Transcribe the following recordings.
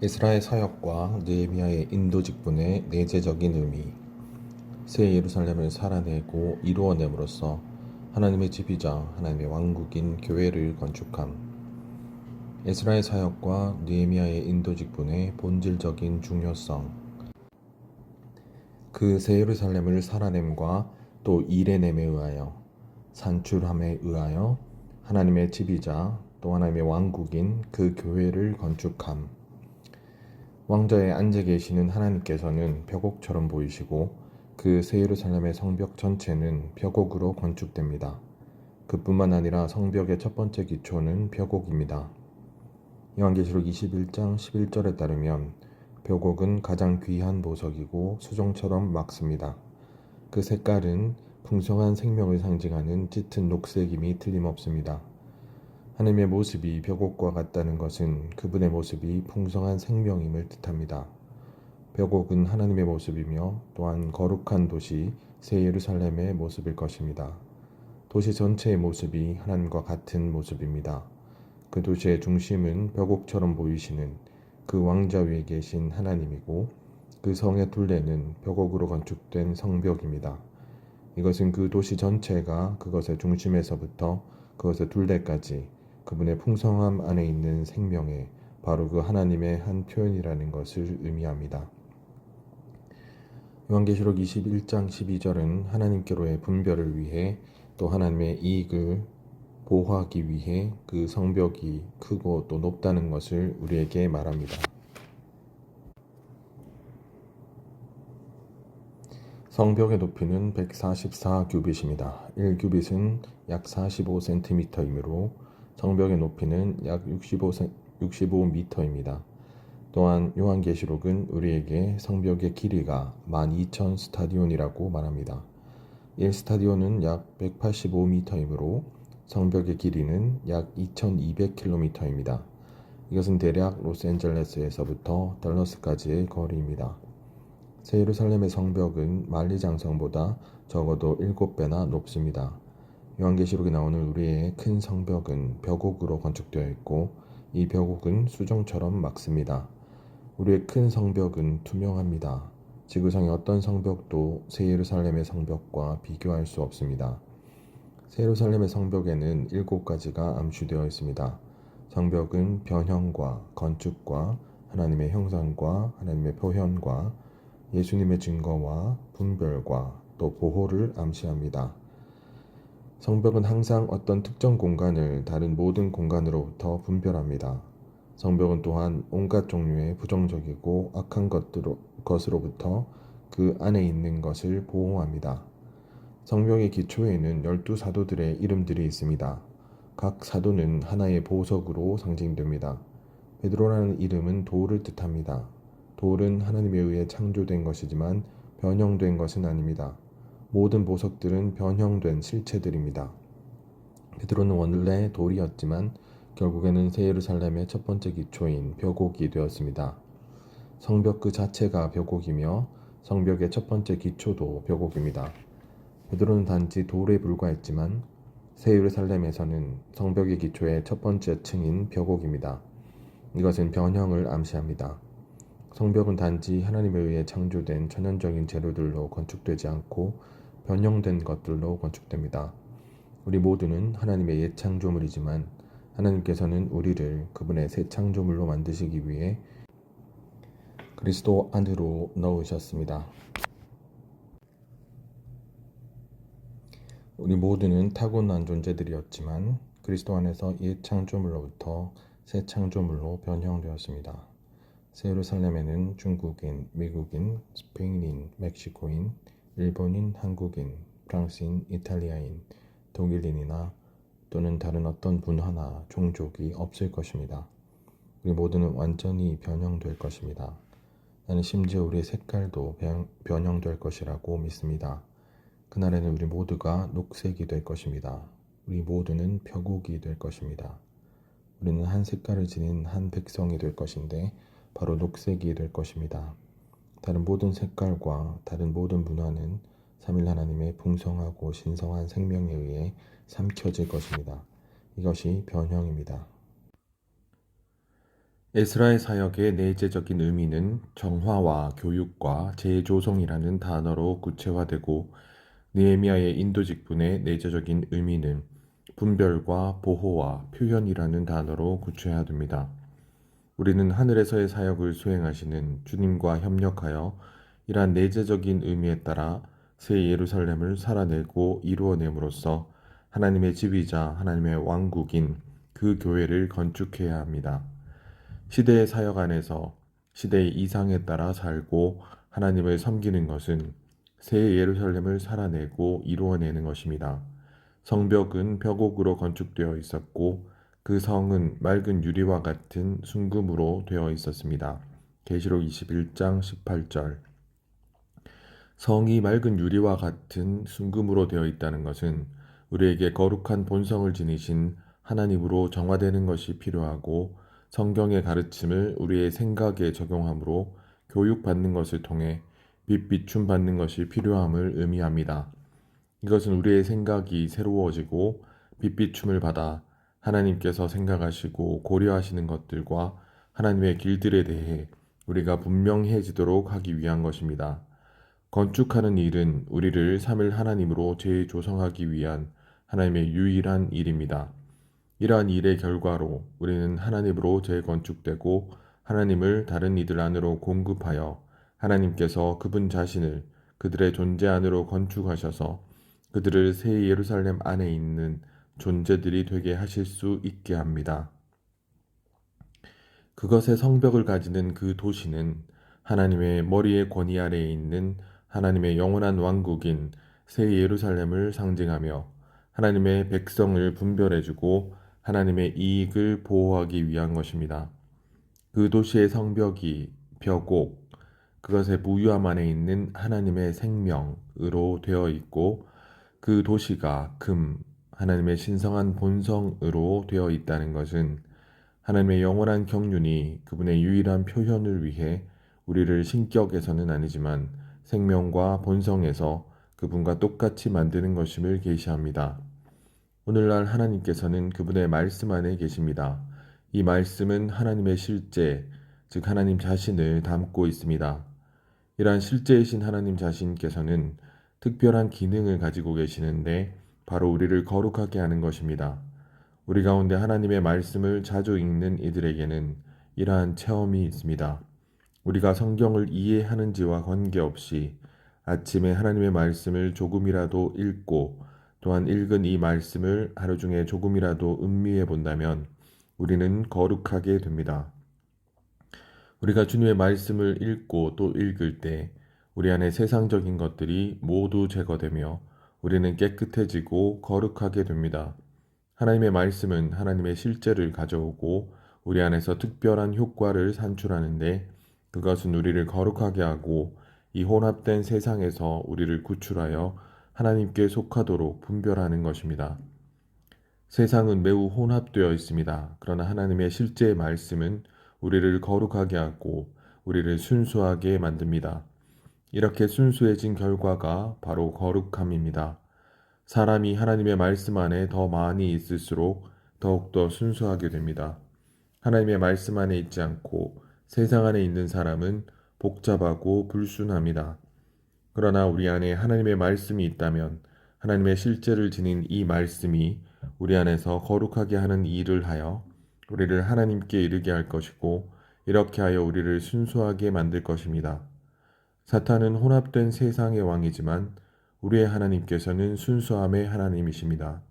에스라의 사역과 느헤미야의 인도 직분의 내재적인 의미, 새 예루살렘을 살아내고 이루어냄으로써 하나님의 집이자 하나님의 왕국인 교회를 건축함. 에스라의 사역과 느헤미야의 인도 직분의 본질적인 중요성, 그 새 예루살렘을 살아냄과 또 이래냄에 의하여, 산출함에 의하여 하나님의 집이자 또 하나님의 왕국인 그 교회를 건축함. 왕좌에 앉아 계시는 하나님께서는 벽옥처럼 보이시고 그 새 예루살렘의 성벽 전체는 벽옥으로 건축됩니다. 그뿐만 아니라 성벽의 첫 번째 기초는 벽옥입니다. 요한계시록 21장 11절에 따르면 벽옥은 가장 귀한 보석이고 수정처럼 맑습니다. 그 색깔은 풍성한 생명을 상징하는 짙은 녹색임이 틀림없습니다. 하나님의 모습이 벽옥과 같다는 것은 그분의 모습이 풍성한 생명임을 뜻합니다. 벽옥은 하나님의 모습이며 또한 거룩한 도시 새 예루살렘의 모습일 것입니다. 도시 전체의 모습이 하나님과 같은 모습입니다. 그 도시의 중심은 벽옥처럼 보이시는 그 왕좌 위에 계신 하나님이고 그 성의 둘레는 벽옥으로 건축된 성벽입니다. 이것은 그 도시 전체가 그것의 중심에서부터 그것의 둘레까지 그분의 풍성함 안에 있는 생명의 바로 그 하나님의 한 표현이라는 것을 의미합니다. 요한계시록 21장 12절은 하나님께로의 분별을 위해 또 하나님의 이익을 보호하기 위해 그 성벽이 크고 또 높다는 것을 우리에게 말합니다. 성벽의 높이는 144규빗입니다. 1규빗은 약 45cm이므로 성벽의 높이는 약 65m입니다. 또한 요한계시록은 우리에게 성벽의 길이가 12,000스타디온이라고 말합니다. 1스타디온은 약 185m이므로 성벽의 길이는 약 2200km입니다. 이것은 대략 로스앤젤레스에서부터 달러스까지의 거리입니다. 새 예루살렘의 성벽은 만리장성보다 적어도 7배나 높습니다. 요한계시록에 나오는 우리의 큰 성벽은 벽옥으로 건축되어 있고 이 벽옥은 수정처럼 맑습니다. 우리의 큰 성벽은 투명합니다. 지구상의 어떤 성벽도 새 예루살렘의 성벽과 비교할 수 없습니다. 새 예루살렘의 성벽에는 7가지가 암시되어 있습니다. 성벽은 변형과 건축과 하나님의 형상과 하나님의 표현과 예수님의 증거와 분별과 또 보호를 암시합니다. 성벽은 항상 어떤 특정 공간을 다른 모든 공간으로부터 분별합니다. 성벽은 또한 온갖 종류의 부정적이고 악한 것으로부터 그 안에 있는 것을 보호합니다. 성벽의 기초에는 12사도들의 이름들이 있습니다. 각 사도는 하나의 보석으로 상징됩니다. 베드로라는 이름은 돌을 뜻합니다. 돌은 하나님에 의해 창조된 것이지만 변형된 것은 아닙니다. 모든 보석들은 변형된 실체들입니다. 베드로는 원래 돌이었지만 결국에는 새 예루살렘의 첫 번째 기초인 벽옥이 되었습니다. 성벽 그 자체가 벽옥이며 성벽의 첫 번째 기초도 벽옥입니다. 베드로는 단지 돌에 불과했지만 새 예루살렘에서는 성벽의 기초의 첫 번째 층인 벽옥입니다. 이것은 변형을 암시합니다. 성벽은 단지 하나님에 의해 창조된 천연적인 재료들로 건축되지 않고 변형된 것들로 건축됩니다. 우리 모두는 하나님의 옛 창조물이지만 하나님께서는 우리를 그분의 새 창조물로 만드시기 위해 그리스도 안으로 넣으셨습니다. 우리 모두는 타고난 존재들이었지만 그리스도 안에서 옛 창조물로부터 새 창조물로 변형되었습니다. 새 예루살렘에는 중국인, 미국인, 스페인인, 멕시코인, 일본인, 한국인, 프랑스인, 이탈리아인, 독일인이나 또는 다른 어떤 문화나 종족이 없을 것입니다. 우리 모두는 완전히 변형될 것입니다. 나는 심지어 우리의 색깔도 변형될 것이라고 믿습니다. 그날에는 우리 모두가 녹색이 될 것입니다. 우리 모두는 벽옥이 될 것입니다. 우리는 한 색깔을 지닌 한 백성이 될 것인데 바로 녹색이 될 것입니다. 다른 모든 색깔과 다른 모든 문화는 삼일 하나님의 풍성하고 신성한 생명에 의해 삼켜질 것입니다. 이것이 변형입니다. 에스라의 사역의 내재적인 의미는 정화와 교육과 재조성이라는 단어로 구체화되고 느헤미야의 인도 직분의 내재적인 의미는 분별과 보호와 표현이라는 단어로 구체화됩니다. 우리는 하늘에서의 사역을 수행하시는 주님과 협력하여 이러한 내재적인 의미에 따라 새 예루살렘을 살아내고 이루어냄으로써 하나님의 집이자 하나님의 왕국인 그 교회를 건축해야 합니다. 시대의 사역 안에서 시대의 이상에 따라 살고 하나님을 섬기는 것은 새 예루살렘을 살아내고 이루어내는 것입니다. 성벽은 벽옥으로 건축되어 있었고 그 성은 맑은 유리와 같은 순금으로 되어 있었습니다. 계시록 21장 18절. 성이 맑은 유리와 같은 순금으로 되어 있다는 것은 우리에게 거룩한 본성을 지니신 하나님으로 정화되는 것이 필요하고 성경의 가르침을 우리의 생각에 적용함으로 교육받는 것을 통해 빛비춤 받는 것이 필요함을 의미합니다. 이것은 우리의 생각이 새로워지고 빛비춤을 받아 하나님께서 생각하시고 고려하시는 것들과 하나님의 길들에 대해 우리가 분명해지도록 하기 위한 것입니다. 건축하는 일은 우리를 삼일 하나님으로 재조성하기 위한 하나님의 유일한 일입니다. 이러한 일의 결과로 우리는 하나님으로 재건축되고 하나님을 다른 이들 안으로 공급하여 하나님께서 그분 자신을 그들의 존재 안으로 건축하셔서 그들을 새 예루살렘 안에 있는 존재들이 되게 하실 수 있게 합니다. 그것의 성벽을 가지는 그 도시는 하나님의 머리의 권위 아래에 있는 하나님의 영원한 왕국인 새 예루살렘을 상징하며 하나님의 백성을 분별해주고 하나님의 이익을 보호하기 위한 것입니다. 그 도시의 성벽이 벽옥, 그것의 무유함 안에 있는 하나님의 생명으로 되어 있고 그 도시가 금, 하나님의 신성한 본성으로 되어 있다는 것은 하나님의 영원한 경륜이 그분의 유일한 표현을 위해 우리를 신격에서는 아니지만 생명과 본성에서 그분과 똑같이 만드는 것임을 계시합니다. 오늘날 하나님께서는 그분의 말씀 안에 계십니다. 이 말씀은 하나님의 실제, 즉 하나님 자신을 담고 있습니다. 이러한 실제이신 하나님 자신께서는 특별한 기능을 가지고 계시는데 바로 우리를 거룩하게 하는 것입니다. 우리 가운데 하나님의 말씀을 자주 읽는 이들에게는 이러한 체험이 있습니다. 우리가 성경을 이해하는지와 관계없이 아침에 하나님의 말씀을 조금이라도 읽고 또한 읽은 이 말씀을 하루 중에 조금이라도 음미해 본다면 우리는 거룩하게 됩니다. 우리가 주님의 말씀을 읽고 또 읽을 때 우리 안에 세상적인 것들이 모두 제거되며 우리는 깨끗해지고 거룩하게 됩니다. 하나님의 말씀은 하나님의 실제를 가져오고 우리 안에서 특별한 효과를 산출하는데 그것은 우리를 거룩하게 하고 이 혼합된 세상에서 우리를 구출하여 하나님께 속하도록 분별하는 것입니다. 세상은 매우 혼합되어 있습니다. 그러나 하나님의 실제 말씀은 우리를 거룩하게 하고 우리를 순수하게 만듭니다. 이렇게 순수해진 결과가 바로 거룩함입니다. 사람이 하나님의 말씀 안에 더 많이 있을수록 더욱더 순수하게 됩니다. 하나님의 말씀 안에 있지 않고 세상 안에 있는 사람은 복잡하고 불순합니다. 그러나 우리 안에 하나님의 말씀이 있다면 하나님의 실제를 지닌 이 말씀이 우리 안에서 거룩하게 하는 일을 하여 우리를 하나님께 이르게 할 것이고 이렇게 하여 우리를 순수하게 만들 것입니다. 사탄은 혼합된 세상의 왕이지만 우리의 하나님께서는 순수함의 하나님이십니다.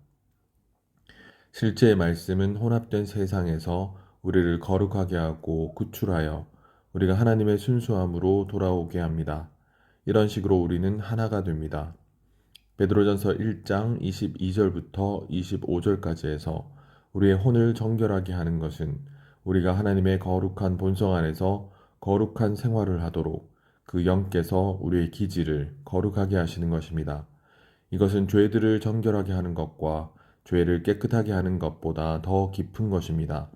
실제의 말씀은 혼합된 세상에서 우리를 거룩하게 하고 구출하여 우리가 하나님의 순수함으로 돌아오게 합니다. 이런 식으로 우리는 하나가 됩니다. 베드로전서 1장 22절부터 25절까지 해서 우리의 혼을 정결하게 하는 것은 우리가 하나님의 거룩한 본성 안에서 거룩한 생활을 하도록 그 영께서 우리의 기질을 거룩하게 하시는 것입니다. 이것은 죄들을 정결하게 하는 것과 죄를 깨끗하게 하는 것보다 더 깊은 것입니다.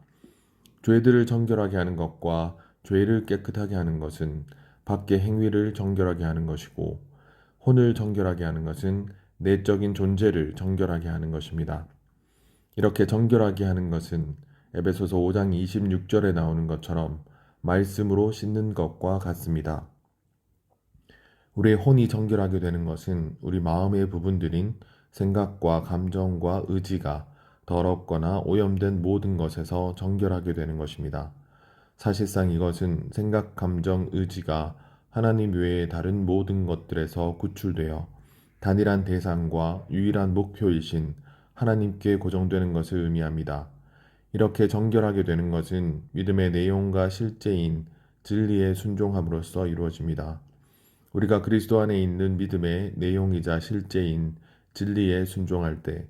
죄들을 정결하게 하는 것과 죄를 깨끗하게 하는 것은 밖의 행위를 정결하게 하는 것이고 혼을 정결하게 하는 것은 내적인 존재를 정결하게 하는 것입니다. 이렇게 정결하게 하는 것은 에베소서 5장 26절에 나오는 것처럼 말씀으로 씻는 것과 같습니다. 우리의 혼이 정결하게 되는 것은 우리 마음의 부분들인 생각과 감정과 의지가 더럽거나 오염된 모든 것에서 정결하게 되는 것입니다. 사실상 이것은 생각, 감정, 의지가 하나님 외의 다른 모든 것들에서 구출되어 단일한 대상과 유일한 목표이신 하나님께 고정되는 것을 의미합니다. 이렇게 정결하게 되는 것은 믿음의 내용과 실제인 진리에 순종함으로써 이루어집니다. 우리가 그리스도 안에 있는 믿음의 내용이자 실제인 진리에 순종할 때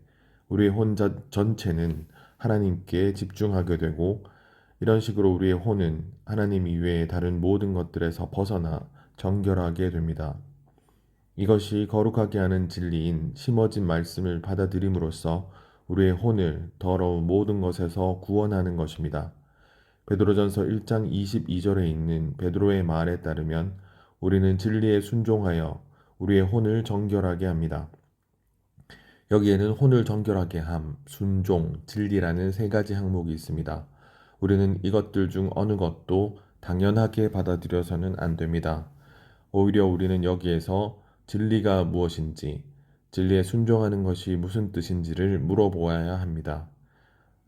우리의 혼 전체는 하나님께 집중하게 되고, 이런 식으로 우리의 혼은 하나님 이외의 다른 모든 것들에서 벗어나 정결하게 됩니다. 이것이 거룩하게 하는 진리인 심어진 말씀을 받아들임으로써 우리의 혼을 더러운 모든 것에서 구원하는 것입니다. 베드로전서 1장 22절에 있는 베드로의 말에 따르면 우리는 진리에 순종하여 우리의 혼을 정결하게 합니다. 여기에는 혼을 정결하게 함, 순종, 진리라는 세 가지 항목이 있습니다. 우리는 이것들 중 어느 것도 당연하게 받아들여서는 안 됩니다. 오히려 우리는 여기에서 진리가 무엇인지, 진리에 순종하는 것이 무슨 뜻인지를 물어보아야 합니다.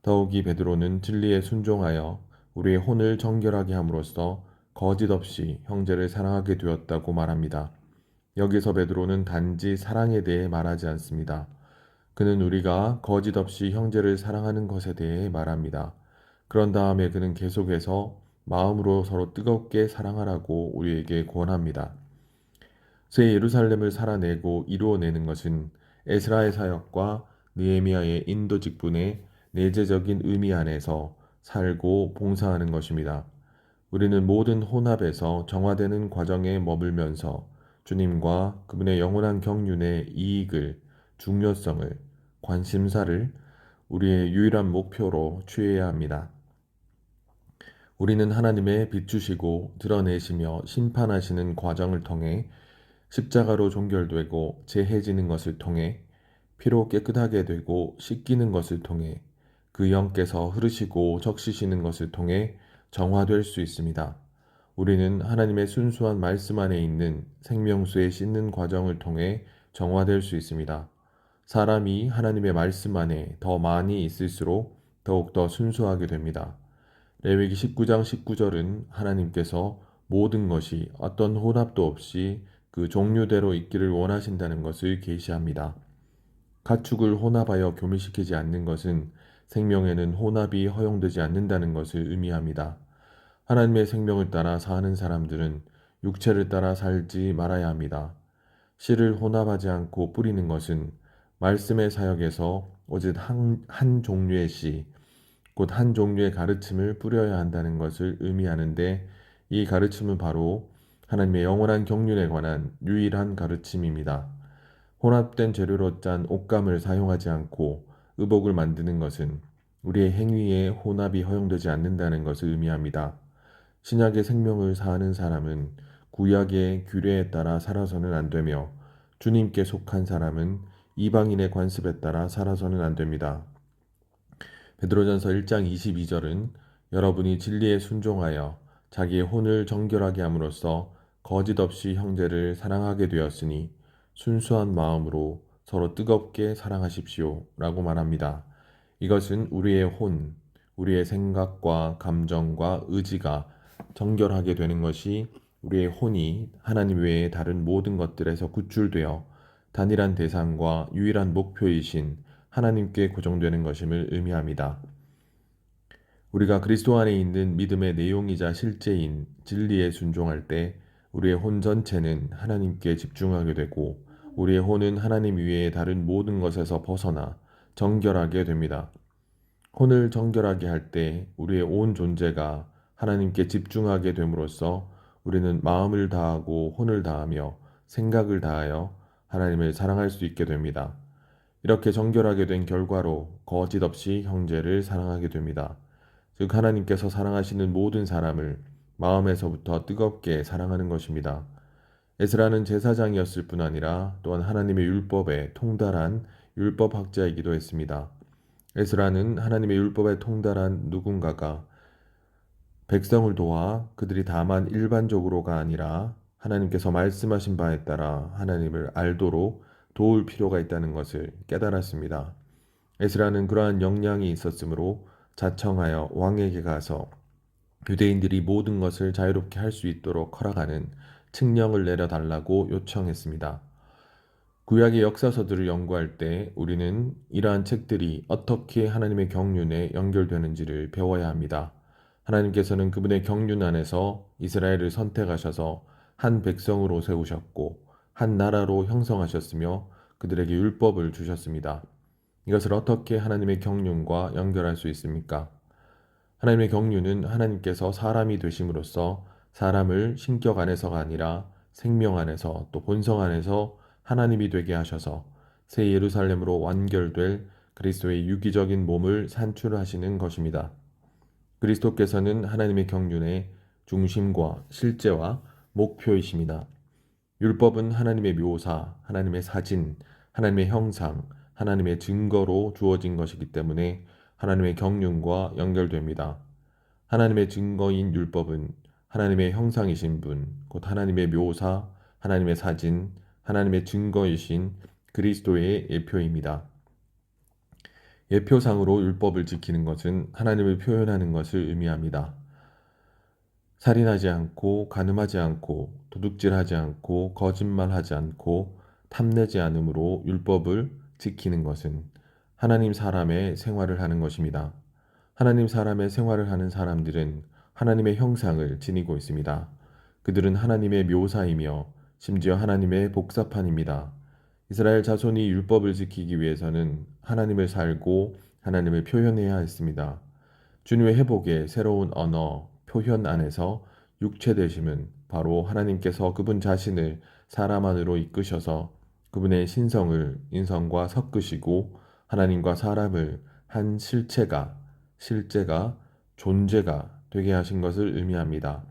더욱이 베드로는 진리에 순종하여 우리의 혼을 정결하게 함으로써 거짓 없이 형제를 사랑하게 되었다고 말합니다. 여기서 베드로는 단지 사랑에 대해 말하지 않습니다. 그는 우리가 거짓 없이 형제를 사랑하는 것에 대해 말합니다. 그런 다음에 그는 계속해서 마음으로 서로 뜨겁게 사랑하라고 우리에게 권합니다. 새 예루살렘을 살아내고 이루어내는 것은 에스라의 사역과 느헤미야의 인도 직분의 내재적인 의미 안에서 살고 봉사하는 것입니다. 우리는 모든 혼합에서 정화되는 과정에 머물면서 주님과 그분의 영원한 경륜의 이익을, 중요성을, 관심사를 우리의 유일한 목표로 취해야 합니다. 우리는 하나님의 비추시고 드러내시며 심판하시는 과정을 통해 십자가로 종결되고 재해지는 것을 통해 피로 깨끗하게 되고 씻기는 것을 통해 그 영께서 흐르시고 적시시는 것을 통해 정화될 수 있습니다. 우리는 하나님의 순수한 말씀 안에 있는 생명수에 씻는 과정을 통해 정화될 수 있습니다. 사람이 하나님의 말씀 안에 더 많이 있을수록 더욱더 순수하게 됩니다. 레위기 19장 19절은 하나님께서 모든 것이 어떤 혼합도 없이 그 종류대로 있기를 원하신다는 것을 계시합니다. 가축을 혼합하여 교미시키지 않는 것은 생명에는 혼합이 허용되지 않는다는 것을 의미합니다. 하나님의 생명을 따라 사는 사람들은 육체를 따라 살지 말아야 합니다. 씨를 혼합하지 않고 뿌리는 것은 말씀의 사역에서 오직 한 종류의 씨, 곧 한 종류의 가르침을 뿌려야 한다는 것을 의미하는데, 이 가르침은 바로 하나님의 영원한 경륜에 관한 유일한 가르침입니다. 혼합된 재료로 짠 옷감을 사용하지 않고 의복을 만드는 것은 우리의 행위에 혼합이 허용되지 않는다는 것을 의미합니다. 신약의 생명을 사는 사람은 구약의 규례에 따라 살아서는 안 되며, 주님께 속한 사람은 이방인의 관습에 따라 살아서는 안 됩니다. 베드로전서 1장 22절은 여러분이 진리에 순종하여 자기의 혼을 정결하게 함으로써 거짓 없이 형제를 사랑하게 되었으니 순수한 마음으로 서로 뜨겁게 사랑하십시오 라고 말합니다. 이것은 우리의 혼, 우리의 생각과 감정과 의지가 정결하게 되는 것이 우리의 혼이 하나님 외의 다른 모든 것들에서 구출되어 단일한 대상과 유일한 목표이신 하나님께 고정되는 것임을 의미합니다. 우리가 그리스도 안에 있는 믿음의 내용이자 실제인 진리에 순종할 때 우리의 혼 전체는 하나님께 집중하게 되고, 우리의 혼은 하나님 외의 다른 모든 것에서 벗어나 정결하게 됩니다. 혼을 정결하게 할 때 우리의 온 존재가 하나님께 집중하게 됨으로써 우리는 마음을 다하고 혼을 다하며 생각을 다하여 하나님을 사랑할 수 있게 됩니다. 이렇게 정결하게 된 결과로 거짓 없이 형제를 사랑하게 됩니다. 즉 하나님께서 사랑하시는 모든 사람을 마음에서부터 뜨겁게 사랑하는 것입니다. 에스라는 제사장이었을 뿐 아니라 또한 하나님의 율법에 통달한 율법학자이기도 했습니다. 에스라는 하나님의 율법에 통달한 누군가가 백성을 도와 그들이 다만 일반적으로가 아니라 하나님께서 말씀하신 바에 따라 하나님을 알도록 도울 필요가 있다는 것을 깨달았습니다. 에스라는 그러한 역량이 있었으므로 자청하여 왕에게 가서 유대인들이 모든 것을 자유롭게 할 수 있도록 허락하는 칙령을 내려달라고 요청했습니다. 구약의 역사서들을 연구할 때 우리는 이러한 책들이 어떻게 하나님의 경륜에 연결되는지를 배워야 합니다. 하나님께서는 그분의 경륜 안에서 이스라엘을 선택하셔서 한 백성으로 세우셨고 한 나라로 형성하셨으며 그들에게 율법을 주셨습니다. 이것을 어떻게 하나님의 경륜과 연결할 수 있습니까? 하나님의 경륜은 하나님께서 사람이 되심으로써 사람을 신격 안에서가 아니라 생명 안에서 또 본성 안에서 하나님이 되게 하셔서 새 예루살렘으로 완결될 그리스도의 유기적인 몸을 산출하시는 것입니다. 그리스도께서는 하나님의 경륜의 중심과 실제와 목표이십니다. 율법은 하나님의 묘사, 하나님의 사진, 하나님의 형상, 하나님의 증거로 주어진 것이기 때문에 하나님의 경륜과 연결됩니다. 하나님의 증거인 율법은 하나님의 형상이신 분, 곧 하나님의 묘사, 하나님의 사진, 하나님의 증거이신 그리스도의 예표입니다. 예표상으로 율법을 지키는 것은 하나님을 표현하는 것을 의미합니다. 살인하지 않고, 간음하지 않고, 도둑질하지 않고, 거짓말하지 않고, 탐내지 않음으로 율법을 지키는 것은 하나님 사람의 생활을 하는 것입니다. 하나님 사람의 생활을 하는 사람들은 하나님의 형상을 지니고 있습니다. 그들은 하나님의 묘사이며 심지어 하나님의 복사판입니다. 이스라엘 자손이 율법을 지키기 위해서는 하나님을 살고 하나님을 표현해야 했습니다. 주님의 회복의 새로운 언어, 표현 안에서 육체되심은 바로 하나님께서 그분 자신을 사람 안으로 이끄셔서 그분의 신성을 인성과 섞으시고 하나님과 사람을 한 실체가 존재가 되게 하신 것을 의미합니다.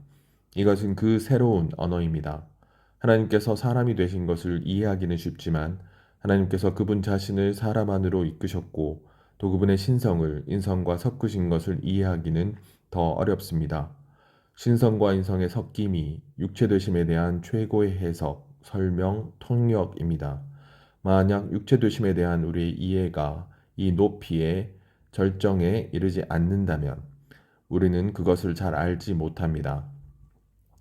이것은 그 새로운 언어입니다. 하나님께서 사람이 되신 것을 이해하기는 쉽지만 하나님께서 그분 자신을 사람 안으로 이끄셨고 또 그분의 신성을 인성과 섞으신 것을 이해하기는 더 어렵습니다. 신성과 인성의 섞임이 육체되심에 대한 최고의 해석, 설명, 통역입니다. 만약 육체되심에 대한 우리의 이해가 이 높이의 절정에 이르지 않는다면 우리는 그것을 잘 알지 못합니다.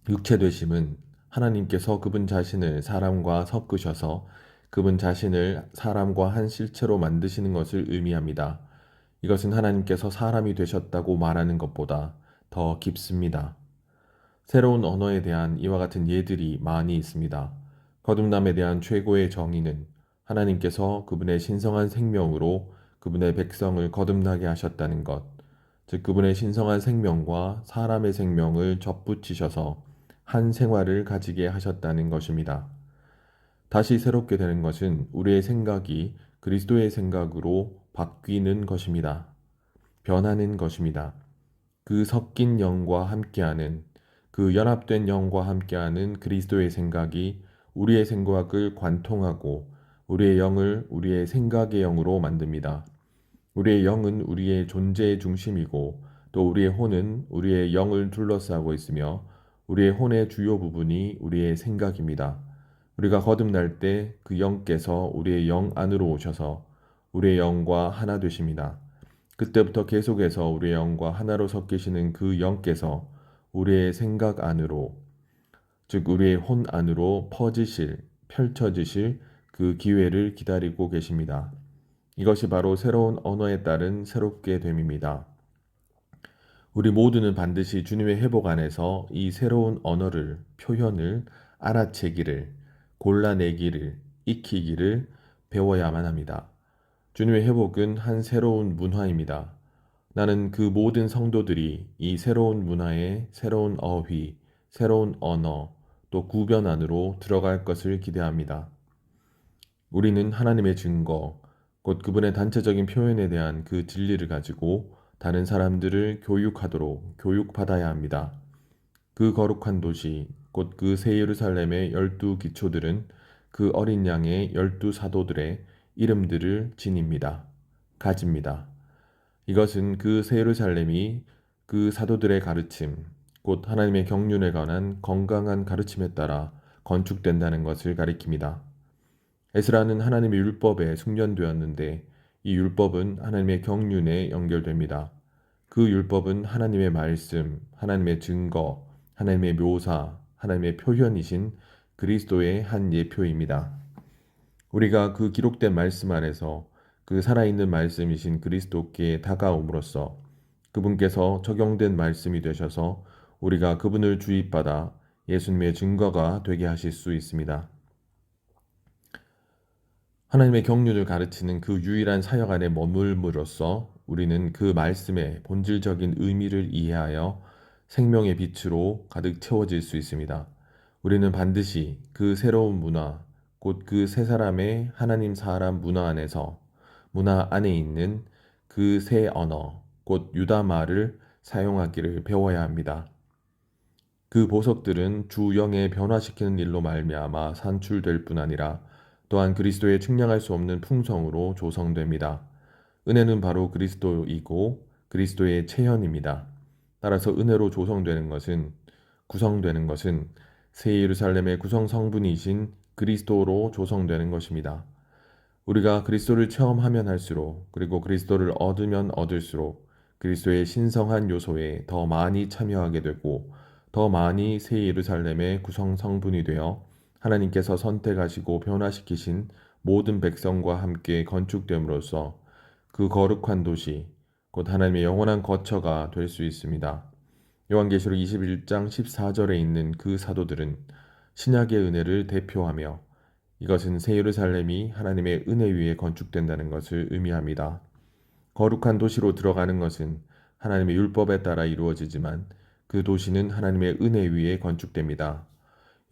육체되심은 하나님께서 그분 자신을 사람과 섞으셔서 그분 자신을 사람과 한 실체로 만드시는 것을 의미합니다. 이것은 하나님께서 사람이 되셨다고 말하는 것보다 더 깊습니다. 새로운 언어에 대한 이와 같은 예들이 많이 있습니다. 거듭남에 대한 최고의 정의는 하나님께서 그분의 신성한 생명으로 그분의 백성을 거듭나게 하셨다는 것, 즉 그분의 신성한 생명과 사람의 생명을 접붙이셔서 한 생활을 가지게 하셨다는 것입니다. 다시 새롭게 되는 것은 우리의 생각이 그리스도의 생각으로 바뀌는 것입니다. 변하는 것입니다. 그 섞인 영과 함께하는, 그 연합된 영과 함께하는 그리스도의 생각이 우리의 생각을 관통하고 우리의 영을 우리의 생각의 영으로 만듭니다. 우리의 영은 우리의 존재의 중심이고 또 우리의 혼은 우리의 영을 둘러싸고 있으며 우리의 혼의 주요 부분이 우리의 생각입니다. 우리가 거듭날 때 그 영께서 우리의 영 안으로 오셔서 우리의 영과 하나 되십니다. 그때부터 계속해서 우리의 영과 하나로 섞이시는 그 영께서 우리의 생각 안으로, 즉 우리의 혼 안으로 펼쳐지실 그 기회를 기다리고 계십니다. 이것이 바로 새로운 언어에 따른 새롭게 됨입니다. 우리 모두는 반드시 주님의 회복 안에서 이 새로운 언어를, 표현을 알아채기를, 골라내기를, 익히기를 배워야만 합니다. 주님의 회복은 한 새로운 문화입니다. 나는 그 모든 성도들이 이 새로운 문화에 새로운 어휘, 새로운 언어, 또 구변 안으로 들어갈 것을 기대합니다. 우리는 하나님의 증거, 곧 그분의 단체적인 표현에 대한 그 진리를 가지고 다른 사람들을 교육받아야 합니다. 그 거룩한 도시, 곧 그 새 예루살렘의 12기초들은 그 어린 양의 12사도들의 이름들을 가집니다. 이것은 그 새 예루살렘이 그 사도들의 가르침, 곧 하나님의 경륜에 관한 건강한 가르침에 따라 건축된다는 것을 가리킵니다. 에스라는 하나님의 율법에 숙련되었는데 이 율법은 하나님의 경륜에 연결됩니다. 그 율법은 하나님의 말씀, 하나님의 증거, 하나님의 묘사, 하나님의 표현이신 그리스도의 한 예표입니다. 우리가 그 기록된 말씀 안에서 그 살아있는 말씀이신 그리스도께 다가옴으로써 그분께서 적용된 말씀이 되셔서 우리가 그분을 주입받아 예수님의 증거가 되게 하실 수 있습니다. 하나님의 경륜을 가르치는 그 유일한 사역 안에 머물므로써 우리는 그 말씀의 본질적인 의미를 이해하여 생명의 빛으로 가득 채워질 수 있습니다. 우리는 반드시 그 새로운 문화, 곧 그 세 사람의 하나님 사람 문화 안에 있는 그 새 언어, 곧 유다말을 사용하기를 배워야 합니다. 그 보석들은 주 영에 변화시키는 일로 말미암아 산출될 뿐 아니라 또한 그리스도의 측량할 수 없는 풍성으로 조성됩니다. 은혜는 바로 그리스도이고 그리스도의 체현입니다. 따라서 은혜로 구성되는 것은 새 예루살렘의 구성 성분이신 그리스도로 조성되는 것입니다. 우리가 그리스도를 체험하면 할수록 그리고 그리스도를 얻으면 얻을수록 그리스도의 신성한 요소에 더 많이 참여하게 되고 더 많이 새 예루살렘의 구성 성분이 되어 하나님께서 선택하시고 변화시키신 모든 백성과 함께 건축됨으로써 그 거룩한 도시, 곧 하나님의 영원한 거처가 될 수 있습니다. 요한계시록 21장 14절에 있는 그 사도들은 신약의 은혜를 대표하며 이것은 새 예루살렘이 하나님의 은혜 위에 건축된다는 것을 의미합니다. 거룩한 도시로 들어가는 것은 하나님의 율법에 따라 이루어지지만 그 도시는 하나님의 은혜 위에 건축됩니다.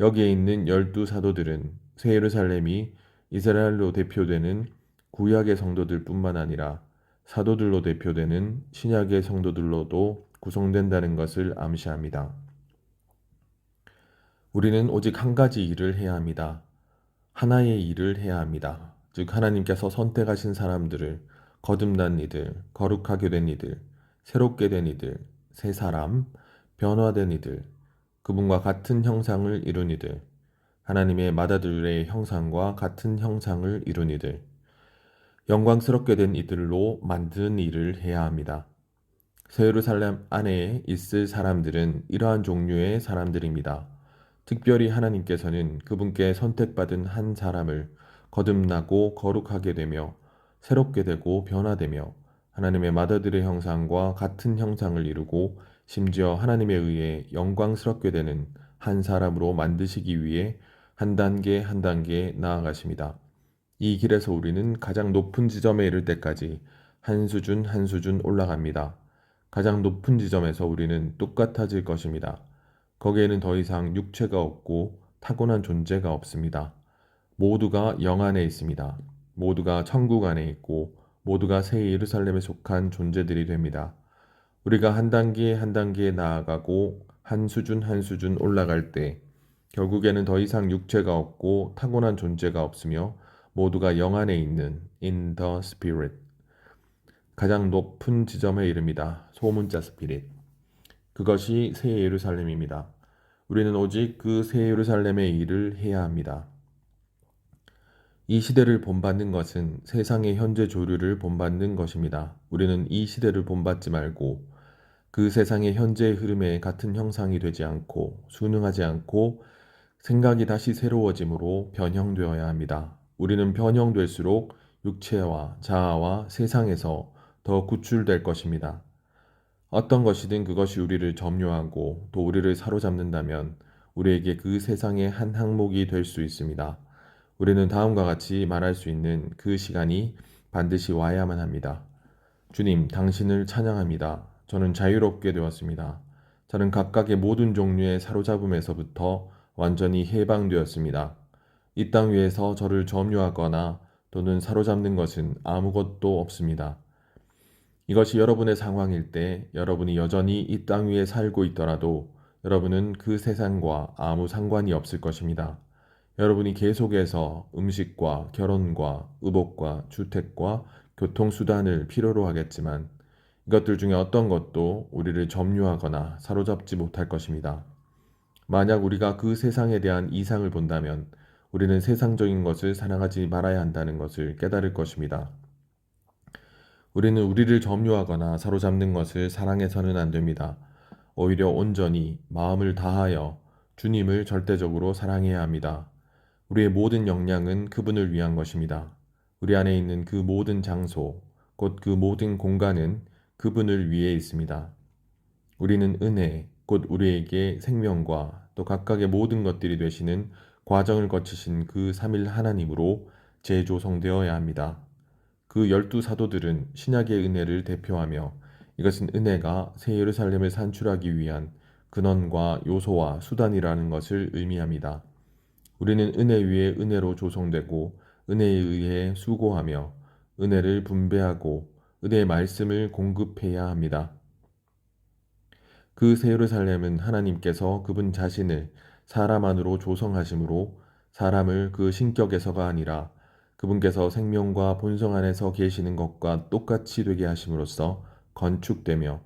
여기에 있는 12사도들은 새 예루살렘이 이스라엘로 대표되는 구약의 성도들 뿐만 아니라 사도들로 대표되는 신약의 성도들로도 구성된다는 것을 암시합니다. 우리는 오직 한 가지 일을 해야 합니다. 하나의 일을 해야 합니다. 즉 하나님께서 선택하신 사람들을 거듭난 이들, 거룩하게 된 이들, 새롭게 된 이들, 새 사람, 변화된 이들, 그분과 같은 형상을 이룬 이들, 하나님의 맏아들의 형상과 같은 형상을 이룬 이들, 영광스럽게 된 이들로 만든 일을 해야 합니다. 새 예루살렘 안에 있을 사람들은 이러한 종류의 사람들입니다. 특별히 하나님께서는 그분께 선택받은 한 사람을 거듭나고 거룩하게 되며 새롭게 되고 변화되며 하나님의 맏아들의 형상과 같은 형상을 이루고 심지어 하나님에 의해 영광스럽게 되는 한 사람으로 만드시기 위해 한 단계 한 단계 나아가십니다. 이 길에서 우리는 가장 높은 지점에 이를 때까지 한 수준 한 수준 올라갑니다. 가장 높은 지점에서 우리는 똑같아질 것입니다. 거기에는 더 이상 육체가 없고 타고난 존재가 없습니다. 모두가 영 안에 있습니다. 모두가 천국 안에 있고 모두가 새 예루살렘에 속한 존재들이 됩니다. 우리가 한 단계 한 단계 나아가고 한 수준 한 수준 올라갈 때 결국에는 더 이상 육체가 없고 타고난 존재가 없으며 모두가 영 안에 있는 in the spirit 가장 높은 지점에 이릅니다. 소문자 스피릿. 그것이 새 예루살렘입니다. 우리는 오직 그 새 예루살렘의 일을 해야 합니다. 이 시대를 본받는 것은 세상의 현재 조류를 본받는 것입니다. 우리는 이 시대를 본받지 말고 그 세상의 현재의 흐름에 같은 형상이 되지 않고 순응하지 않고 생각이 다시 새로워짐으로 변형되어야 합니다. 우리는 변형될수록 육체와 자아와 세상에서 더 구출될 것입니다. 어떤 것이든 그것이 우리를 점유하고 또 우리를 사로잡는다면 우리에게 그 세상의 한 항목이 될 수 있습니다. 우리는 다음과 같이 말할 수 있는 그 시간이 반드시 와야만 합니다. 주님, 당신을 찬양합니다. 저는 자유롭게 되었습니다. 저는 각각의 모든 종류의 사로잡음에서부터 완전히 해방되었습니다. 이 땅 위에서 저를 점유하거나 또는 사로잡는 것은 아무것도 없습니다. 이것이 여러분의 상황일 때 여러분이 여전히 이 땅 위에 살고 있더라도 여러분은 그 세상과 아무 상관이 없을 것입니다. 여러분이 계속해서 음식과 결혼과 의복과 주택과 교통수단을 필요로 하겠지만 이것들 중에 어떤 것도 우리를 점유하거나 사로잡지 못할 것입니다. 만약 우리가 그 세상에 대한 이상을 본다면 우리는 세상적인 것을 사랑하지 말아야 한다는 것을 깨달을 것입니다. 우리는 우리를 점유하거나 사로잡는 것을 사랑해서는 안 됩니다. 오히려 온전히 마음을 다하여 주님을 절대적으로 사랑해야 합니다. 우리의 모든 역량은 그분을 위한 것입니다. 우리 안에 있는 그 모든 장소, 곧 그 모든 공간은 그분을 위해 있습니다. 우리는 은혜, 곧 우리에게 생명과 또 각각의 모든 것들이 되시는 과정을 거치신 그 삼일 하나님으로 재조성되어야 합니다. 그 12사도들은 신약의 은혜를 대표하며 이것은 은혜가 새 예루살렘을 산출하기 위한 근원과 요소와 수단이라는 것을 의미합니다. 우리는 은혜 위에 은혜로 조성되고 은혜에 의해 수고하며 은혜를 분배하고 은혜의 말씀을 공급해야 합니다. 그 새 예루살렘은 하나님께서 그분 자신을 사람 안으로 조성하심으로 사람을 그 신격에서가 아니라 그분께서 생명과 본성 안에서 계시는 것과 똑같이 되게 하심으로써 건축되며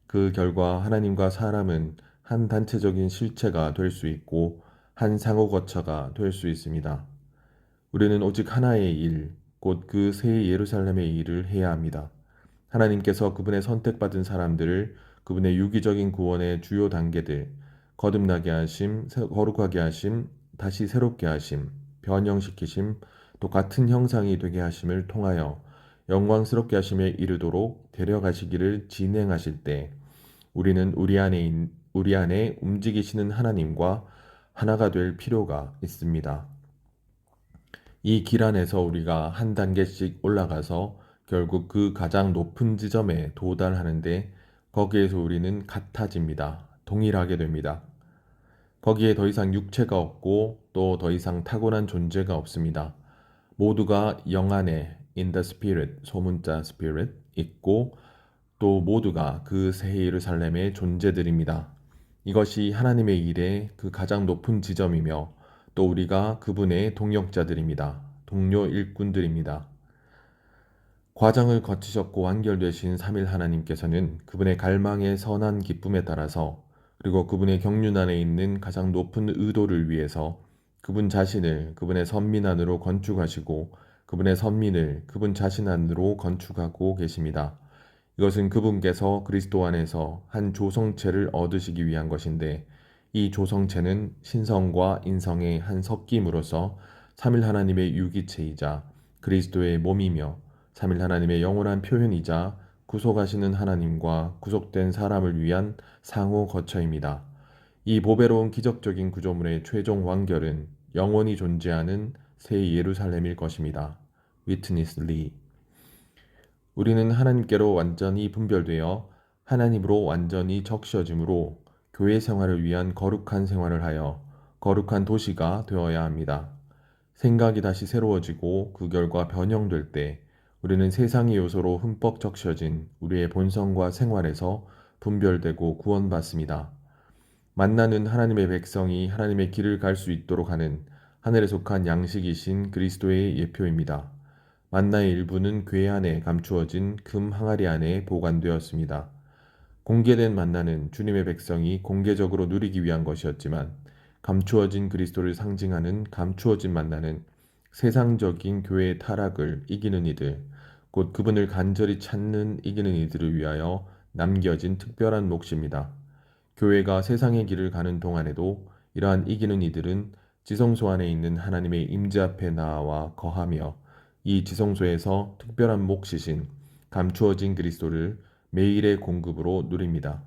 그 결과 하나님과 사람은 한 단체적인 실체가 될 수 있고 한 상호 거처가 될 수 있습니다. 우리는 오직 하나의 일, 곧 그 새 예루살렘의 일을 해야 합니다. 하나님께서 그분의 선택받은 사람들을 그분의 유기적인 구원의 주요 단계들, 거듭나게 하심, 거룩하게 하심, 다시 새롭게 하심, 변형시키심, 또 같은 형상이 되게 하심을 통하여 영광스럽게 하심에 이르도록 데려가시기를 진행하실 때 우리는 우리 안에 움직이시는 하나님과 하나가 될 필요가 있습니다. 이 길 안에서 우리가 한 단계씩 올라가서 결국 그 가장 높은 지점에 도달하는데 거기에서 우리는 같아집니다. 동일하게 됩니다. 거기에 더 이상 육체가 없고 또 더 이상 타고난 존재가 없습니다. 모두가 영 안에 in the spirit, 소문자 spirit 있고 또 모두가 그 새 예루살렘의 존재들입니다. 이것이 하나님의 일의 그 가장 높은 지점이며 또 우리가 그분의 동역자들입니다. 동료 일꾼들입니다. 과정을 거치셨고 완결되신 삼일 하나님께서는 그분의 갈망의 선한 기쁨에 따라서 그리고 그분의 경륜 안에 있는 가장 높은 의도를 위해서 그분 자신을 그분의 선민 안으로 건축하시고 그분의 선민을 그분 자신 안으로 건축하고 계십니다. 이것은 그분께서 그리스도 안에서 한 조성체를 얻으시기 위한 것인데 이 조성체는 신성과 인성의 한 섞임으로써 삼일 하나님의 유기체이자 그리스도의 몸이며 삼일 하나님의 영원한 표현이자 구속하시는 하나님과 구속된 사람을 위한 상호 거처입니다. 이 보배로운 기적적인 구조물의 최종 완결은 영원히 존재하는 새 예루살렘일 것입니다. 위트니스 리. 우리는 하나님께로 완전히 분별되어 하나님으로 완전히 적셔짐으로 교회 생활을 위한 거룩한 생활을 하여 거룩한 도시가 되어야 합니다. 생각이 다시 새로워지고 그 결과 변형될 때 우리는 세상의 요소로 흠뻑 적셔진 우리의 본성과 생활에서 분별되고 구원받습니다. 만나는 하나님의 백성이 하나님의 길을 갈 수 있도록 하는 하늘에 속한 양식이신 그리스도의 예표입니다. 만나의 일부는 궤 안에 감추어진 금 항아리 안에 보관되었습니다. 공개된 만나는 주님의 백성이 공개적으로 누리기 위한 것이었지만 감추어진 그리스도를 상징하는 감추어진 만나는 세상적인 교회의 타락을 이기는 이들, 곧 그분을 간절히 찾는 이기는 이들을 위하여 남겨진 특별한 몫입니다. 교회가 세상의 길을 가는 동안에도 이러한 이기는 이들은 지성소 안에 있는 하나님의 임재 앞에 나와 거하며 이 지성소에서 특별한 몫이신 감추어진 그리스도를 매일의 공급으로 누립니다.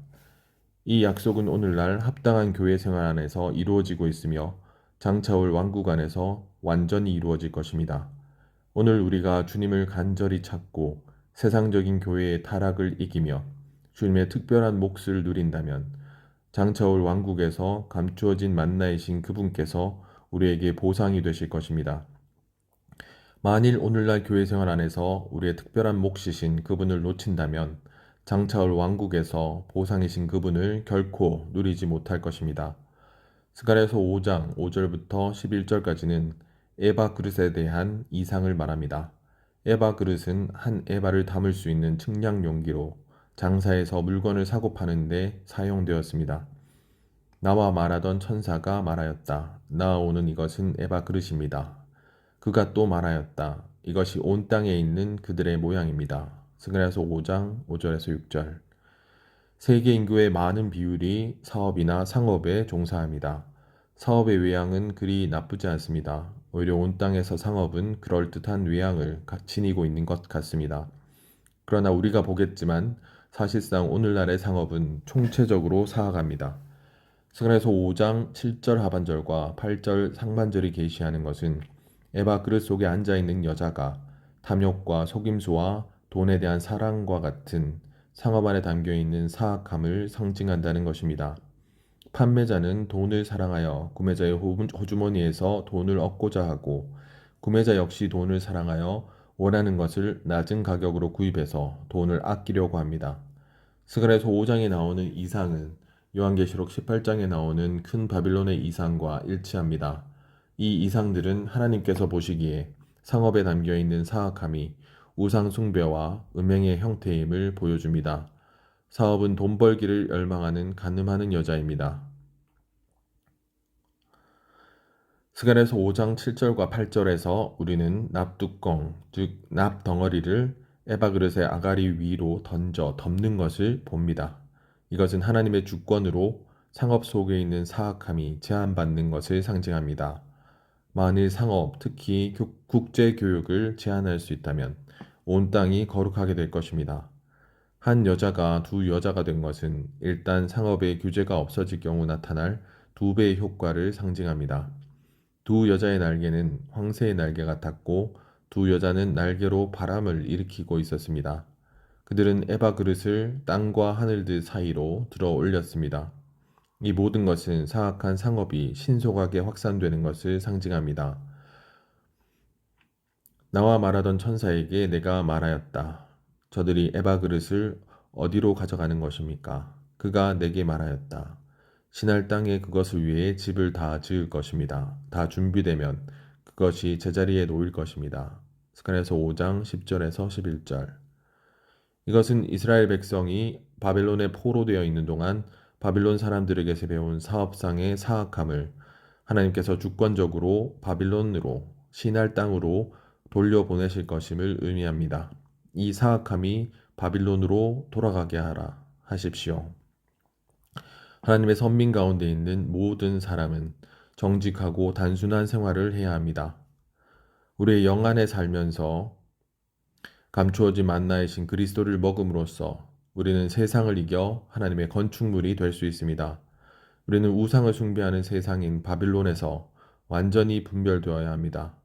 이 약속은 오늘날 합당한 교회 생활 안에서 이루어지고 있으며 장차올 왕국 안에서 완전히 이루어질 것입니다. 오늘 우리가 주님을 간절히 찾고 세상적인 교회의 타락을 이기며 주님의 특별한 몫을 누린다면 장차올 왕국에서 감추어진 만나이신 그분께서 우리에게 보상이 되실 것입니다. 만일 오늘날 교회 생활 안에서 우리의 특별한 몫이신 그분을 놓친다면 장차올 왕국에서 보상이신 그분을 결코 누리지 못할 것입니다. 스가랴서 5장 5절부터 11절까지는 에바 그릇에 대한 이상을 말합니다. 에바 그릇은 한 에바를 담을 수 있는 측량 용기로 장사에서 물건을 사고 파는데 사용되었습니다. 나와 말하던 천사가 말하였다. 나오는 이것은 에바 그릇입니다. 그가 또 말하였다. 이것이 온 땅에 있는 그들의 모양입니다. 스가랴서 5장 5절에서 6절. 세계 인구의 많은 비율이 사업이나 상업에 종사합니다. 사업의 외양은 그리 나쁘지 않습니다. 오히려 온 땅에서 상업은 그럴듯한 외양을 지니고 있는 것 같습니다. 그러나 우리가 보겠지만 사실상 오늘날의 상업은 총체적으로 사악합니다. 스가랴서 5장 7절 하반절과 8절 상반절이 계시하는 것은 에바 그릇 속에 앉아있는 여자가 탐욕과 속임수와 돈에 대한 사랑과 같은 상업 안에 담겨있는 사악함을 상징한다는 것입니다. 판매자는 돈을 사랑하여 구매자의 호주머니에서 돈을 얻고자 하고 구매자 역시 돈을 사랑하여 원하는 것을 낮은 가격으로 구입해서 돈을 아끼려고 합니다. 스가랴서 5장에 나오는 이상은 요한계시록 18장에 나오는 큰 바빌론의 이상과 일치합니다. 이 이상들은 하나님께서 보시기에 상업에 담겨 있는 사악함이 우상 숭배와 음행의 형태임을 보여줍니다. 사업은 돈 벌기를 열망하는 간음하는 여자입니다. 스가랴서 5장 7절과 8절에서 우리는 납뚜껑, 즉 납덩어리를 에바 그릇의 아가리 위로 던져 덮는 것을 봅니다. 이것은 하나님의 주권으로 상업 속에 있는 사악함이 제한받는 것을 상징합니다. 만일 상업, 특히 국제 교육을 제한할 수 있다면 온 땅이 거룩하게 될 것입니다. 한 여자가 두 여자가 된 것은 일단 상업의 규제가 없어질 경우 나타날 두 배의 효과를 상징합니다. 두 여자의 날개는 황새의 날개 같았고 두 여자는 날개로 바람을 일으키고 있었습니다. 그들은 에바 그릇을 땅과 하늘들 사이로 들어 올렸습니다. 이 모든 것은 사악한 상업이 신속하게 확산되는 것을 상징합니다. 나와 말하던 천사에게 내가 말하였다. 저들이 에바 그릇을 어디로 가져가는 것입니까? 그가 내게 말하였다. 신할 땅에 그것을 위해 집을 다 지을 것입니다. 다 준비되면 그것이 제자리에 놓일 것입니다. 스가랴서 5장 10절에서 11절. 이것은 이스라엘 백성이 바벨론에 포로되어 있는 동안 바빌론 사람들에게서 배운 사업상의 사악함을 하나님께서 주권적으로 바빌론으로 신할 땅으로 돌려보내실 것임을 의미합니다. 이 사악함이 바빌론으로 돌아가게 하라 하십시오. 하나님의 선민 가운데 있는 모든 사람은 정직하고 단순한 생활을 해야 합니다. 우리의 영 안에 살면서 감추어진 만나이신 그리스도를 먹음으로써 우리는 세상을 이겨 하나님의 건축물이 될 수 있습니다. 우리는 우상을 숭배하는 세상인 바빌론에서 완전히 분별되어야 합니다.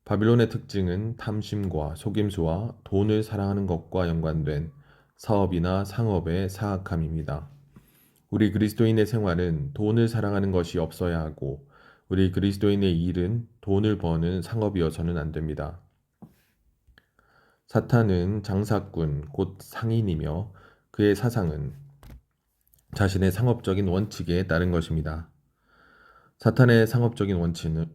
바빌론의 특징은 탐심과 속임수와 돈을 사랑하는 것과 연관된 사업이나 상업의 사악함입니다. 우리 그리스도인의 생활은 돈을 사랑하는 것이 없어야 하고 우리 그리스도인의 일은 돈을 버는 상업이어서는 안 됩니다. 사탄은 장사꾼, 곧 상인이며 그의 사상은 자신의 상업적인 원칙에 따른 것입니다. 사탄의 상업적인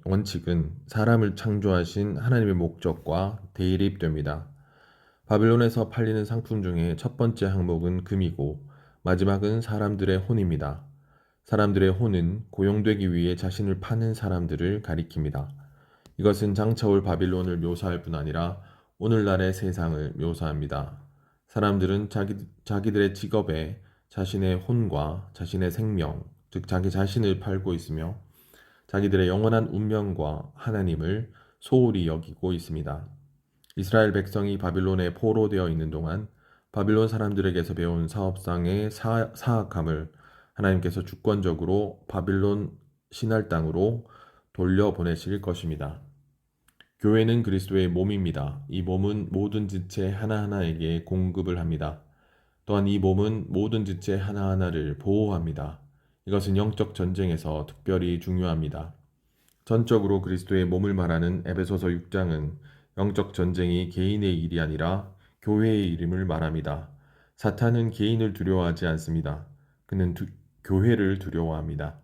원칙은 사람을 창조하신 하나님의 목적과 대립됩니다. 바빌론에서 팔리는 상품 중에 첫 번째 항목은 금이고 마지막은 사람들의 혼입니다. 사람들의 혼은 고용되기 위해 자신을 파는 사람들을 가리킵니다. 이것은 장차 올 바빌론을 묘사할 뿐 아니라 오늘날의 세상을 묘사합니다. 사람들은 자기들의 직업에 자신의 혼과 자신의 생명, 즉 자기 자신을 팔고 있으며 자기들의 영원한 운명과 하나님을 소홀히 여기고 있습니다. 이스라엘 백성이 바빌론에 포로되어 있는 동안 바빌론 사람들에게서 배운 사업상의 사악함을 하나님께서 주권적으로 바빌론 신할 땅으로 돌려보내실 것입니다. 교회는 그리스도의 몸입니다. 이 몸은 모든 지체 하나하나에게 공급을 합니다. 또한 이 몸은 모든 지체 하나하나를 보호합니다. 이것은 영적 전쟁에서 특별히 중요합니다. 전적으로 그리스도의 몸을 말하는 에베소서 6장은 영적 전쟁이 개인의 일이 아니라 교회의 이름을 말합니다. 사탄은 개인을 두려워하지 않습니다. 그는 교회를 두려워합니다.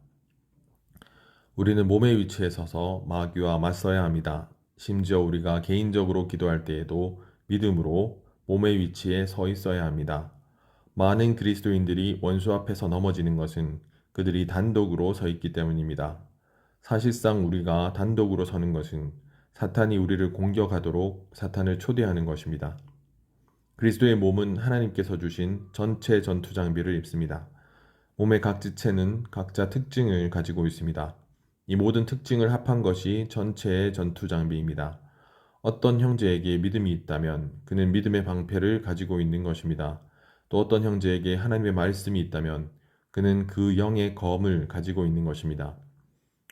우리는 몸의 위치에 서서 마귀와 맞서야 합니다. 심지어 우리가 개인적으로 기도할 때에도 믿음으로 몸의 위치에 서 있어야 합니다. 많은 그리스도인들이 원수 앞에서 넘어지는 것은 그들이 단독으로 서 있기 때문입니다. 사실상 우리가 단독으로 서는 것은 사탄이 우리를 공격하도록 사탄을 초대하는 것입니다. 그리스도의 몸은 하나님께서 주신 전체 전투 장비를 입습니다. 몸의 각 지체는 각자 특징을 가지고 있습니다. 이 모든 특징을 합한 것이 전체의 전투 장비입니다. 어떤 형제에게 믿음이 있다면 그는 믿음의 방패를 가지고 있는 것입니다. 또 어떤 형제에게 하나님의 말씀이 있다면 그는 그 영의 검을 가지고 있는 것입니다.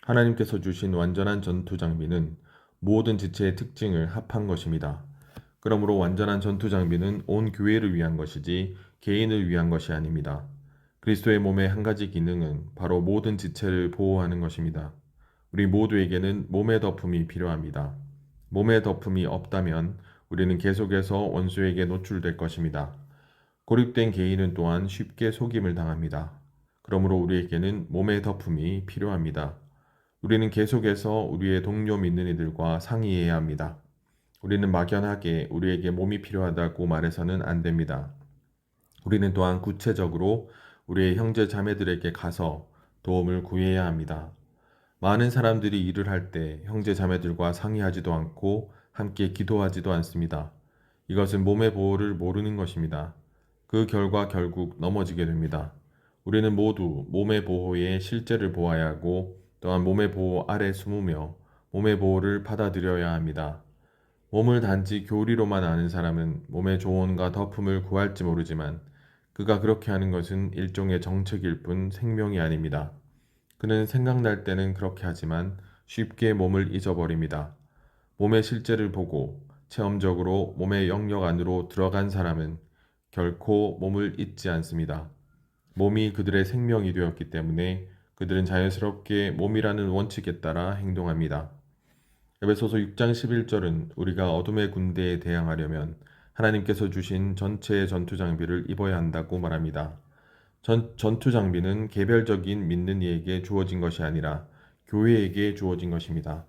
하나님께서 주신 완전한 전투 장비는 모든 지체의 특징을 합한 것입니다. 그러므로 완전한 전투 장비는 온 교회를 위한 것이지 개인을 위한 것이 아닙니다. 그리스도의 몸의 한 가지 기능은 바로 모든 지체를 보호하는 것입니다. 우리 모두에게는 몸의 덮음이 필요합니다. 몸의 덮음이 없다면 우리는 계속해서 원수에게 노출될 것입니다. 고립된 개인은 또한 쉽게 속임을 당합니다. 그러므로 우리에게는 몸의 덮음이 필요합니다. 우리는 계속해서 우리의 동료 믿는 이들과 상의해야 합니다. 우리는 막연하게 우리에게 몸이 필요하다고 말해서는 안 됩니다. 우리는 또한 구체적으로 우리의 형제 자매들에게 가서 도움을 구해야 합니다. 많은 사람들이 일을 할 때 형제 자매들과 상의하지도 않고 함께 기도하지도 않습니다. 이것은 몸의 보호를 모르는 것입니다. 그 결과 결국 넘어지게 됩니다. 우리는 모두 몸의 보호의 실제를 보아야 하고 또한 몸의 보호 아래 숨으며 몸의 보호를 받아들여야 합니다. 몸을 단지 교리로만 아는 사람은 몸의 조언과 덮음을 구할지 모르지만 그가 그렇게 하는 것은 일종의 정책일 뿐 생명이 아닙니다. 그는 생각날 때는 그렇게 하지만 쉽게 몸을 잊어버립니다. 몸의 실제를 보고 체험적으로 몸의 영역 안으로 들어간 사람은 결코 몸을 잊지 않습니다. 몸이 그들의 생명이 되었기 때문에 그들은 자연스럽게 몸이라는 원칙에 따라 행동합니다. 에베소서 6장 11절은 우리가 어둠의 군대에 대항하려면 하나님께서 주신 전체의 전투 장비를 입어야 한다고 말합니다. 전투 장비는 개별적인 믿는 이에게 주어진 것이 아니라 교회에게 주어진 것입니다.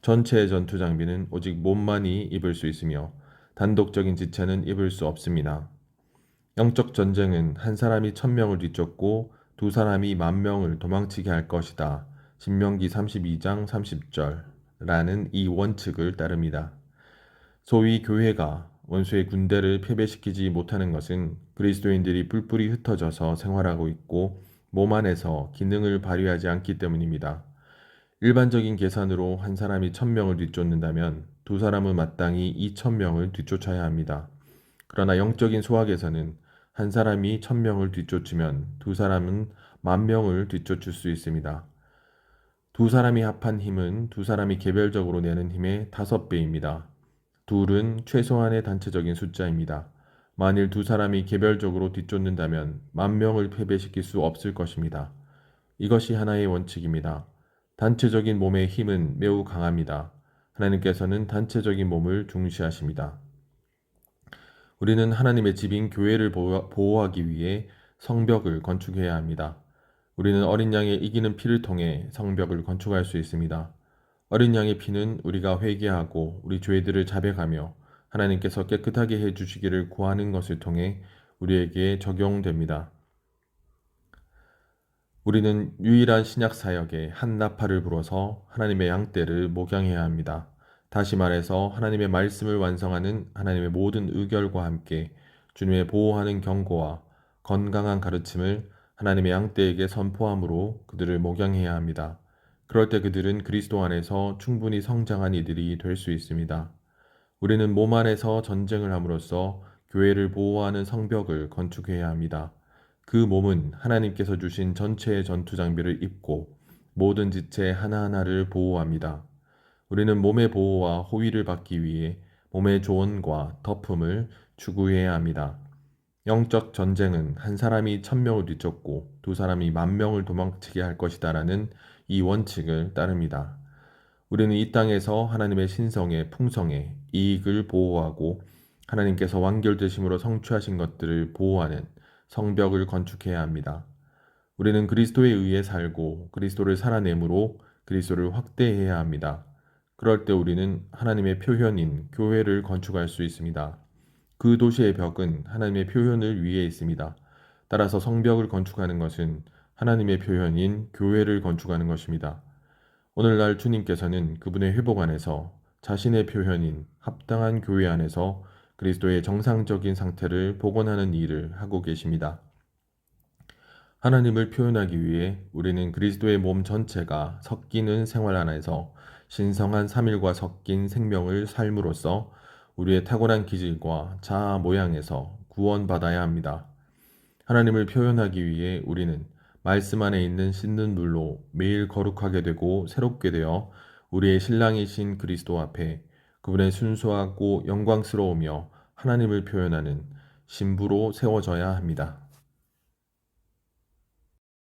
전체의 전투 장비는 오직 몸만이 입을 수 있으며 단독적인 지체는 입을 수 없습니다. 영적 전쟁은 한 사람이 1000명을 뒤쫓고 두 사람이 10,000명을 도망치게 할 것이다. 신명기 32장 30절 라는 이 원칙을 따릅니다. 소위 교회가 원수의 군대를 패배시키지 못하는 것은 그리스도인들이 뿔뿔이 흩어져서 생활하고 있고 몸 안에서 기능을 발휘하지 않기 때문입니다. 일반적인 계산으로 한 사람이 1000명을 뒤쫓는다면 두 사람은 마땅히 2000명을 뒤쫓아야 합니다. 그러나 영적인 수학에서는 한 사람이 1000명을 뒤쫓으면 두 사람은 10,000명을 뒤쫓을 수 있습니다. 두 사람이 합한 힘은 두 사람이 개별적으로 내는 힘의 5배입니다. 둘은 최소한의 단체적인 숫자입니다. 만일 두 사람이 개별적으로 뒤쫓는다면 10,000명을 패배시킬 수 없을 것입니다. 이것이 하나의 원칙입니다. 단체적인 몸의 힘은 매우 강합니다. 하나님께서는 단체적인 몸을 중시하십니다. 우리는 하나님의 집인 교회를 보호하기 위해 성벽을 건축해야 합니다. 우리는 어린 양의 이기는 피를 통해 성벽을 건축할 수 있습니다. 어린 양의 피는 우리가 회개하고 우리 죄들을 자백하며 하나님께서 깨끗하게 해주시기를 구하는 것을 통해 우리에게 적용됩니다. 우리는 유일한 신약 사역에 한 나팔을 불어서 하나님의 양떼를 목양해야 합니다. 다시 말해서 하나님의 말씀을 완성하는 하나님의 모든 의결과 함께 주님의 보호하는 경고와 건강한 가르침을 하나님의 양떼에게 선포함으로 그들을 목양해야 합니다. 그럴 때 그들은 그리스도 안에서 충분히 성장한 이들이 될 수 있습니다. 우리는 몸 안에서 전쟁을 함으로써 교회를 보호하는 성벽을 건축해야 합니다. 그 몸은 하나님께서 주신 전체의 전투 장비를 입고 모든 지체 하나하나를 보호합니다. 우리는 몸의 보호와 호위를 받기 위해 몸의 조언과 덮음을 추구해야 합니다. 영적 전쟁은 한 사람이 1000명을 뒤쫓고 두 사람이 10,000명을 도망치게 할 것이다라는 이 원칙을 따릅니다. 우리는 이 땅에서 하나님의 신성의 풍성에 이익을 보호하고 하나님께서 완결되심으로 성취하신 것들을 보호하는 성벽을 건축해야 합니다. 우리는 그리스도에 의해 살고 그리스도를 살아내므로 그리스도를 확대해야 합니다. 그럴 때 우리는 하나님의 표현인 교회를 건축할 수 있습니다. 그 도시의 벽은 하나님의 표현을 위해 있습니다. 따라서 성벽을 건축하는 것은 하나님의 표현인 교회를 건축하는 것입니다. 오늘날 주님께서는 그분의 회복 안에서 자신의 표현인 합당한 교회 안에서 그리스도의 정상적인 상태를 복원하는 일을 하고 계십니다. 하나님을 표현하기 위해 우리는 그리스도의 몸 전체가 섞이는 생활 안에서 신성한 삼일과 섞인 생명을 삶으로써 우리의 타고난 기질과 자아 모양에서 구원받아야 합니다. 하나님을 표현하기 위해 우리는 말씀 안에 있는 씻는 물로 매일 거룩하게 되고 새롭게 되어 우리의 신랑이신 그리스도 앞에 그분의 순수하고 영광스러우며 하나님을 표현하는 신부로 세워져야 합니다.